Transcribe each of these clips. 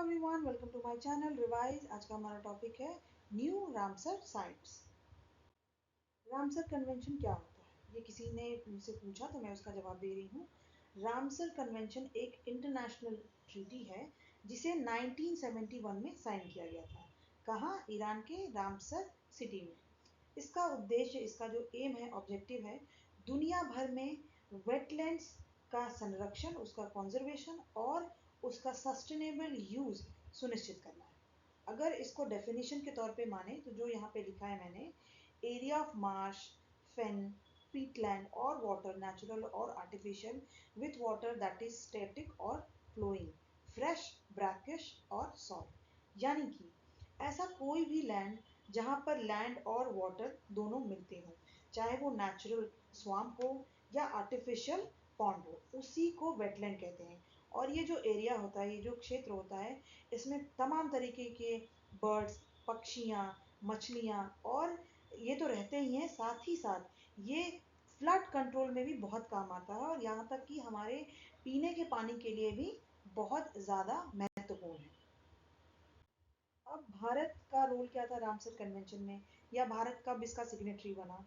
Everyone, welcome to my channel revise. आज का हमारा टॉपिक है new Ramsar sites. Ramsar convention क्या होता है, ये किसी ने मुझसे पूछा तो मैं उसका जवाब दे रही हूँ। रामसर कन्वेंशन एक इंटरनेशनल ट्रीटी है जिसे 1971 में साइन किया गया था। कहाँ? ईरान के रामसर सिटी में। इसका उद्देश्य, इसका जो एम है, ऑब्जेक्टिव है, दुनिया भर में वेटलैंड्स का संरक्षण, उसका कंजर्वेशन और उसका सस्टेनेबल यूज सुनिश्चित करना है। अगर इसको डेफिनेशन के तौर पे माने तो जो यहाँ पे लिखा है मैंने, area of Marsh, fan, Peatland और वाटर, नेचुरल और artificial, with water that is static और फ्लोइंग, फ्रेश, ब्रैकिश और सॉल्ट। यानी कि ऐसा कोई भी लैंड जहाँ पर लैंड और वाटर दोनों मिलते हों, चाहे वो नेचुरल स्वाम्प हो या आर्टिफिशियल पॉन्ड हो, उसी को वेटलैंड कहते हैं। और ये जो एरिया होता है, ये जो क्षेत्र होता है, इसमें तमाम तरीके के बर्ड्स, पक्षियाँ, मछलियाँ और ये तो रहते ही हैं, साथ ही साथ ये फ्लड कंट्रोल में भी बहुत काम आता है और यहाँ तक कि हमारे पीने के पानी के लिए भी बहुत ज़्यादा महत्वपूर्ण है। अब भारत का रोल क्या था रामसर कन्वेंशन में, या भारत कब इसका सिग्नेटरी बना?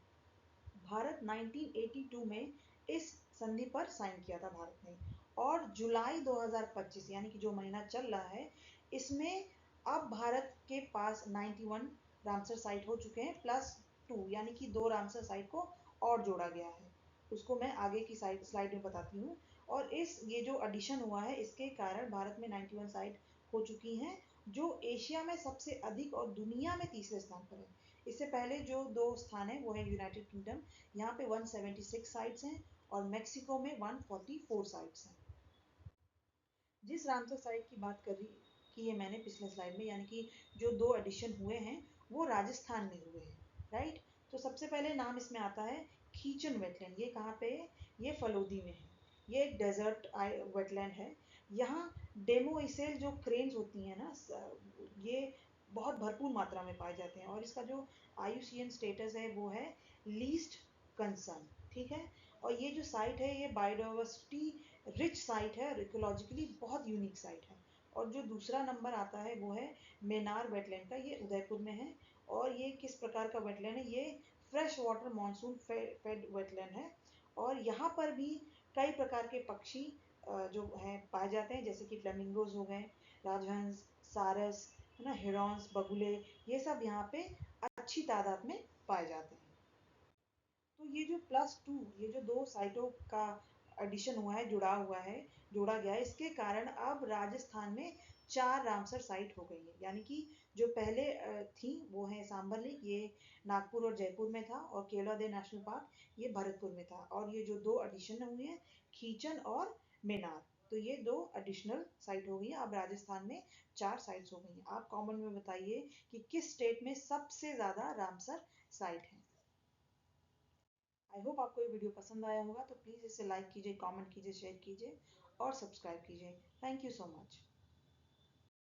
भारत 1982 में इस संधि पर साइन किया था भारत ने, और जुलाई 2025 यानी कि जो महीना चल रहा है, इसमें अब भारत के पास 91 रामसर साइट हो चुके हैं, प्लस 2 यानी कि 2 रामसर साइट को और जोड़ा गया है। उसको मैं आगे की स्लाइड में बताती हूँ। और ये जो एडिशन हुआ है, इसके कारण भारत में 91 साइट हो चुकी हैं, जो एशिया में सबसे अधिक और दुनिया में तीसरे स्थान पर है। इससे पहले जो 2 स्थान है वो है यूनाइटेड किंगडम, यहाँ पे 176 साइट्स हैं, और मेक्सिको में 144 साइट्स हैं। जिस रामसर साइट की बात की है मैंने पिछले स्लाइड में, यानी कि जो 2 एडिशन हुए हैं वो राजस्थान में हुए हैं, राइट। तो सबसे पहले नाम इसमें आता है खीचन वेटलैंड। ये कहाँ पे है? ये फलोदी में है। ये एक डेजर्ट वेटलैंड है। यहाँ डेमोइसेल जो क्रेन्स होती हैं ना, ये बहुत भरपूर मात्रा में पाए जाते हैं, और इसका जो IUCN स्टेटस है वो है लीस्ट कंसर्न, ठीक है। और ये जो साइट है, ये बायोडाइवर्सिटी रिच साइट है और इकोलॉजिकली बहुत यूनिक साइट है। और जो दूसरा नंबर आता है वो है मेनार वेटलैंड का, ये उदयपुर में है। और ये किस प्रकार का वेटलैंड है? ये fresh water monsoon fed wetland है, और यहाँ पर भी कई प्रकार के पक्षी जो हैं पाए जाते हैं, जैसे कि फ्लेमिंगोज हो गए, राजहंस, सारस, है ना, हिरॉन्स, बगुले, ये सब यहाँ पे अच्छी तादाद में पाए जाते हैं। तो ये जो +2, ये जो 2 साइटों का एडिशन हुआ है, जोड़ा गया है, इसके कारण अब राजस्थान में 4 रामसर साइट हो गई है। यानी कि जो पहले थी वो है सांबर लेक, ये नागपुर और जयपुर में था, और केवलादेव नेशनल पार्क ये भरतपुर में था। और ये जो 2 एडिशन हुई है, खीचन और मेनार, तो ये 2 एडिशनल साइट हो गई है। अब राजस्थान में 4 साइट्स हो गई हैं। आप कमेंट में बताइए कि किस स्टेट में सबसे ज़्यादा रामसर साइट है। आई होप आपको ये वीडियो पसंद आया होगा, तो प्लीज़ इसे लाइक कीजिए, कमेंट कीजिए, शेयर कीजिए और सब्सक्राइब कीजिए। Thank you so much.